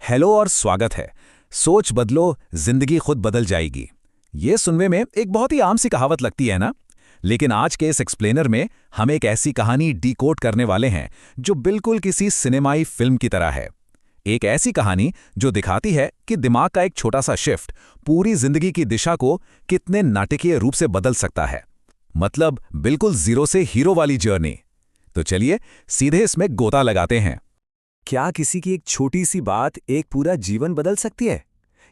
Hello और स्वागत है। सोच बदलो, जिंदगी खुद बदल जाएगी। ये सुनने में एक बहुत ही आम सी कहावत लगती है ना। लेकिन आज के इस एक्सप्लेनर में हम एक ऐसी कहानी डिकोड करने वाले हैं जो बिल्कुल किसी सिनेमाई फिल्म की तरह है। एक ऐसी कहानी जो दिखाती है कि दिमाग का एक छोटा सा शिफ्ट पूरी जिंदगी की दिशा को कितने नाटकीय रूप से बदल सकता है। मतलब बिल्कुल जीरो से हीरो वाली जर्नी। तो चलिए सीधे इसमें गोता लगाते हैं। क्या किसी की एक छोटी सी बात एक पूरा जीवन बदल सकती है?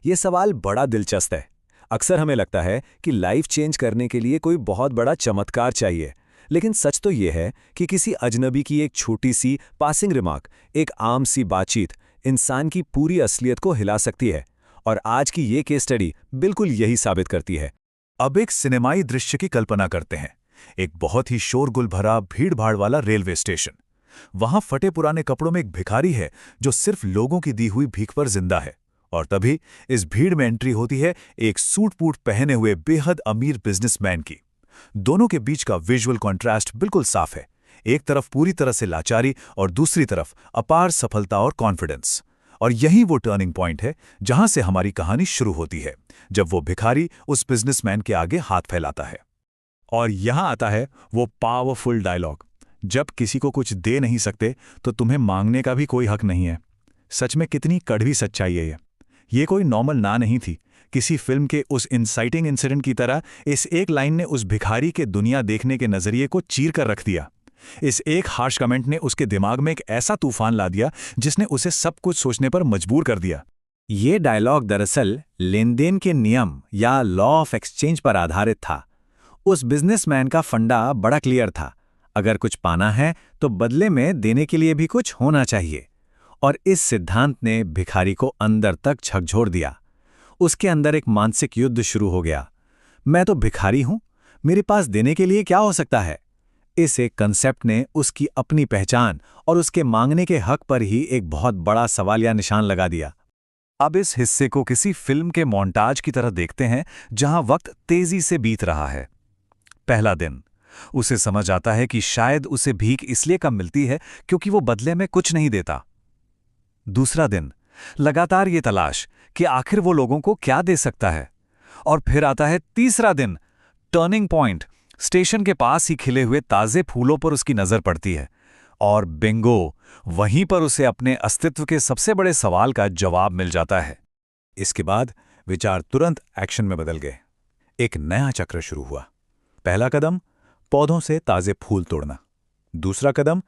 ये सवाल बड़ा दिलचस्प है। अक्सर हमें लगता है कि लाइफ चेंज करने के लिए कोई बहुत बड़ा चमत्कार चाहिए, लेकिन सच तो ये है कि किसी अजनबी की एक छोटी सी पासिंग रिमार्क, एक आम सी बातचीत इंसान की पूरी असलियत को हिला सकती है। और आज की ये केस स्टडी बिल्कुल यही साबित करती है। अब एक सिनेमाई दृश्य की कल्पना करते हैं। एक बहुत ही शोरगुल भरा भीड़-भाड़ वाला रेलवे स्टेशन। वहां फटे पुराने कपड़ों में एक भिखारी है जो सिर्फ लोगों की दी हुई भीख पर जिंदा है। और तभी इस भीड़ में एंट्री होती है एक सूट-बूट पहने हुए बेहद अमीर बिजनेसमैन की। दोनों के बीच का विजुअल कॉन्ट्रास्ट बिल्कुल साफ है। एक तरफ पूरी तरह से लाचारी और दूसरी तरफ अपार सफलता और कॉन्फिडेंस। और यही वो टर्निंग पॉइंट है जहां से हमारी कहानी शुरू होती है, जब वो भिखारी उस बिजनेसमैन के आगे हाथ फैलाता है। और यहां आता है वो पावरफुल डायलॉग, जब किसी को कुछ दे नहीं सकते तो तुम्हें मांगने का भी कोई हक नहीं है। सच में कितनी कड़वी सच्चाई है ये कोई नॉर्मल ना नहीं थी। किसी फिल्म के उस इंसाइटिंग इंसिडेंट की तरह इस एक लाइन ने उस भिखारी के दुनिया देखने के नजरिए को चीर कर रख दिया। इस एक हार्श कमेंट ने उसके दिमाग में एक ऐसा तूफान ला दिया जिसने उसे सब कुछ सोचने पर मजबूर कर दिया। ये डायलॉग दरअसल लेनदेन के नियम या लॉ ऑफ एक्सचेंज पर आधारित था। उस बिजनेसमैन का फंडा बड़ा क्लियर था। अगर कुछ पाना है तो बदले में देने के लिए भी कुछ होना चाहिए। और इस सिद्धांत ने भिखारी को अंदर तक झकझोर दिया। उसके अंदर एक मानसिक युद्ध शुरू हो गया। मैं तो भिखारी हूं, मेरे पास देने के लिए क्या हो सकता है? इस एक कंसेप्ट ने उसकी अपनी पहचान और उसके मांगने के हक पर ही एक बहुत बड़ा सवालिया निशान लगा दिया। अब इस हिस्से को किसी फिल्म के मोन्टाज की तरह देखते हैं जहां वक्त तेजी से बीत रहा है। पहला दिन, उसे समझ आता है कि शायद उसे भीख इसलिए कम मिलती है क्योंकि वो बदले में कुछ नहीं देता। दूसरा दिन, लगातार ये तलाश कि आखिर वो लोगों को क्या दे सकता है। और फिर आता है तीसरा दिन, टर्निंग पॉइंट। स्टेशन के पास ही खिले हुए ताजे फूलों पर उसकी नजर पड़ती है। और बिंगो, वहीं पर उसे अपने अस्तित्व के सबसे बड़े सवाल का जवाब मिल जाता है। इसके बाद विचार तुरंत एक्शन में बदल गए। एक नया चक्र शुरू हुआ। पहला कदम, पौधों से ताजे फूल तोड़ना। दूसरा कदम,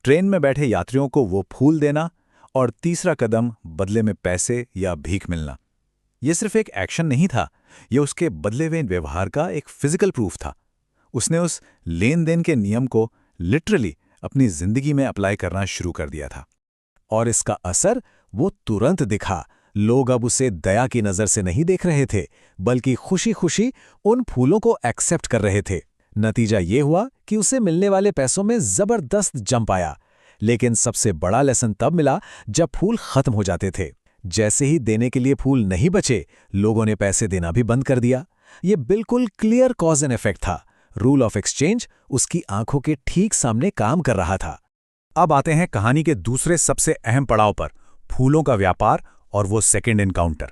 ट्रेन में बैठे यात्रियों को वो फूल देना। और तीसरा कदम, बदले में पैसे या भीख मिलना। यह सिर्फ एक एक्शन नहीं था, यह उसके बदले हुए व्यवहार का एक फिजिकल प्रूफ था। उसने उस लेन देन के नियम को लिटरली अपनी जिंदगी में अप्लाई करना शुरू कर दिया था। और इसका असर वो तुरंत दिखा। लोग अब उसे दया की नजर से नहीं देख रहे थे, बल्कि खुशी खुशी उन फूलों को एक्सेप्ट कर रहे थे। नतीजा ये हुआ कि उसे मिलने वाले पैसों में जबरदस्त जंप आया। लेकिन सबसे बड़ा लेसन तब मिला जब फूल खत्म हो जाते थे। जैसे ही देने के लिए फूल नहीं बचे, लोगों ने पैसे देना भी बंद कर दिया। ये बिल्कुल क्लियर कॉज एंड इफेक्ट था। रूल ऑफ एक्सचेंज उसकी आंखों के ठीक सामने काम कर रहा था। अब आते हैं कहानी के दूसरे सबसे अहम पड़ाव पर, फूलों का व्यापार और वो सेकेंड एनकाउंटर।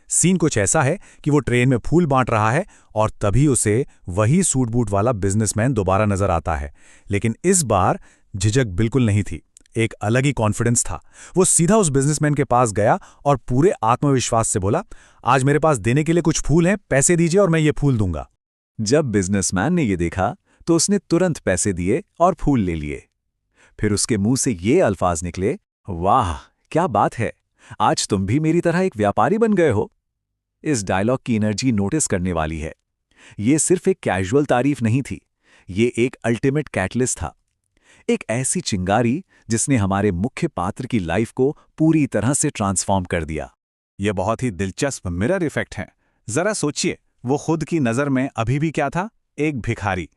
सीन कुछ ऐसा है कि वो ट्रेन में फूल बांट रहा है और तभी उसे वही सूट बूट वाला बिजनेसमैन दोबारा नजर आता है। लेकिन इस बार झिझक बिल्कुल नहीं थी, एक अलग ही कॉन्फिडेंस था। वो सीधा उस बिजनेसमैन के पास गया और पूरे आत्मविश्वास से बोला, आज मेरे पास देने के लिए कुछ फूल हैं, पैसे दीजिए और मैं ये फूल दूंगा। जब बिजनेसमैन ने ये देखा तो उसने तुरंत पैसे दिए और फूल ले लिए। फिर उसके मुंह से ये अल्फाज निकले, वाह क्या बात है, आज तुम भी मेरी तरह एक व्यापारी बन गए हो। इस डायलॉग की एनर्जी नोटिस करने वाली है। ये सिर्फ एक कैजुअल तारीफ नहीं थी, ये एक अल्टीमेट कैटलिस्ट था। एक ऐसी चिंगारी जिसने हमारे मुख्य पात्र की लाइफ को पूरी तरह से ट्रांसफॉर्म कर दिया। यह बहुत ही दिलचस्प मिरर इफेक्ट है। जरा सोचिए, वो खुद की नज़र में अभी भी क्या था? एक भिखारी।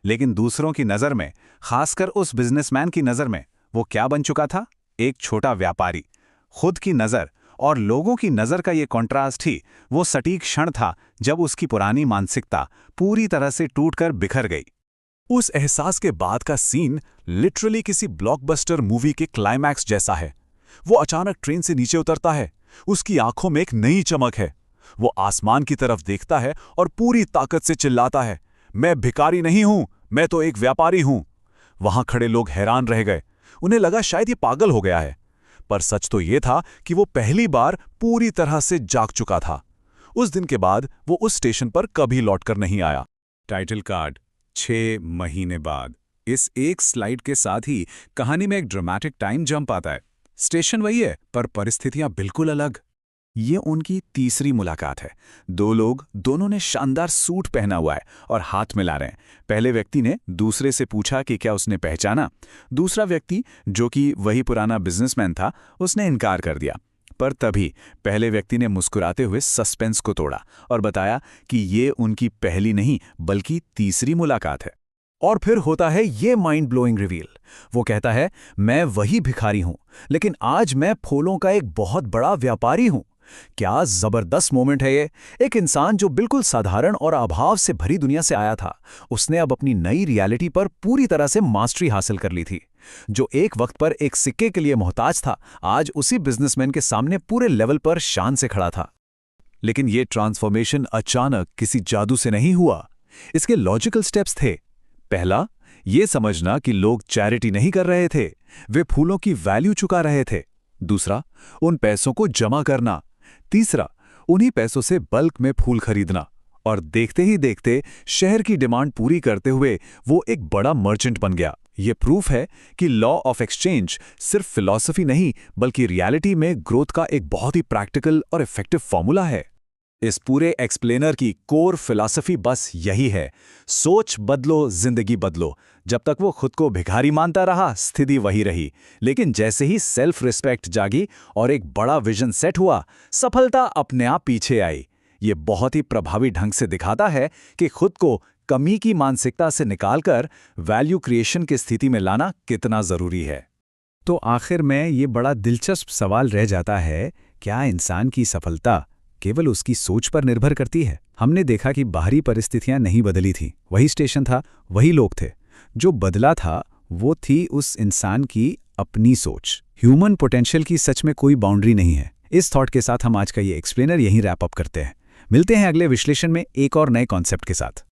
लेकिन दूसरों की नज़र में, खासकर उस बिजनेसमैन की नज़र में, वो क्या बन चुका था? एक छोटा व्यापारी। खुद की नज़र और लोगों की नज़र का ये कॉन्ट्रास्ट ही वो सटीक क्षण था जब उसकी पुरानी मानसिकता पूरी तरह से टूटकर बिखर गई। उस एहसास के बाद का सीन लिटरली किसी ब्लॉकबस्टर मूवी के क्लाइमैक्स जैसा है। वो अचानक ट्रेन से नीचे उतरता है, उसकी आंखों में एक नई चमक है। वो आसमान की तरफ देखता है और पूरी ताकत से चिल्लाता है, मैं भिखारी नहीं हूं, मैं तो एक व्यापारी हूं। वहां खड़े लोग हैरान रह गए। उन्हें लगा शायद ये पागल हो गया है, पर सच तो ये था कि वो पहली बार पूरी तरह से जाग चुका था। उस दिन के बाद वो उस स्टेशन पर कभी लौटकर नहीं आया। टाइटल कार्ड 6 महीने बाद। इस एक स्लाइड के साथ ही कहानी में एक ड्रामेटिक टाइम जंप आता है। स्टेशन वही है, पर परिस्थितियां बिल्कुल अलग। ये उनकी तीसरी मुलाकात है। 2 लोग, दोनों ने शानदार सूट पहना हुआ है और हाथ मिला रहे हैं। पहले व्यक्ति ने दूसरे से पूछा कि क्या उसने पहचाना। दूसरा व्यक्ति, जो कि वही पुराना बिजनेसमैन था, उसने इनकार कर दिया। पर तभी पहले व्यक्ति ने मुस्कुराते हुए सस्पेंस को तोड़ा और बताया कि ये उनकी पहली नहीं बल्कि तीसरी मुलाकात है। और फिर होता है ये माइंड ब्लोइंग रिवील। वो कहता है, मैं वही भिखारी हूं, लेकिन आज मैं फूलों का एक बहुत बड़ा व्यापारी हूं। क्या जबरदस्त मोमेंट है ये। एक इंसान जो बिल्कुल साधारण और अभाव से भरी दुनिया से आया था, उसने अब अपनी नई रियलिटी पर पूरी तरह से मास्टरी हासिल कर ली थी। जो एक वक्त पर एक सिक्के के लिए मोहताज था, आज उसी बिजनेसमैन के सामने पूरे लेवल पर शान से खड़ा था। लेकिन ये ट्रांसफॉर्मेशन अचानक किसी जादू से नहीं हुआ। इसके लॉजिकल स्टेप्स थे। पहला, ये समझना कि लोग चैरिटी नहीं कर रहे थे, वे फूलों की वैल्यू चुका रहे थे। दूसरा, उन पैसों को जमा करना। तीसरा, उन्हीं पैसों से बल्क में फूल खरीदना। और देखते ही देखते शहर की डिमांड पूरी करते हुए वो एक बड़ा मर्चेंट बन गया। ये प्रूफ है कि लॉ ऑफ एक्सचेंज सिर्फ फिलॉसफी नहीं बल्कि रियलिटी में ग्रोथ का एक बहुत ही प्रैक्टिकल और इफेक्टिव फॉर्मूला है। इस पूरे एक्सप्लेनर की कोर फिलॉसफी बस यही है, सोच बदलो, जिंदगी बदलो। जब तक वो खुद को भिखारी मानता रहा, स्थिति वही रही। लेकिन जैसे ही सेल्फ रिस्पेक्ट जागी और एक बड़ा विजन सेट हुआ, सफलता अपने आप पीछे आई। ये बहुत ही प्रभावी ढंग से दिखाता है कि खुद को कमी की मानसिकता से निकालकर वैल्यू क्रिएशन की स्थिति में लाना कितना जरूरी है। तो आखिर में ये बड़ा दिलचस्प सवाल रह जाता है, क्या इंसान की सफलता केवल उसकी सोच पर निर्भर करती है? हमने देखा कि बाहरी परिस्थितियां नहीं बदली थीं, वही स्टेशन था, वही लोग थे। जो बदला था वो थी उस इंसान की अपनी सोच। ह्यूमन पोटेंशियल की सच में कोई बाउंड्री नहीं है। इस थॉट के साथ हम आज का ये एक्सप्लेनर यहीं रैप अप करते हैं। मिलते हैं अगले विश्लेषण में एक और नए कॉन्सेप्ट के साथ।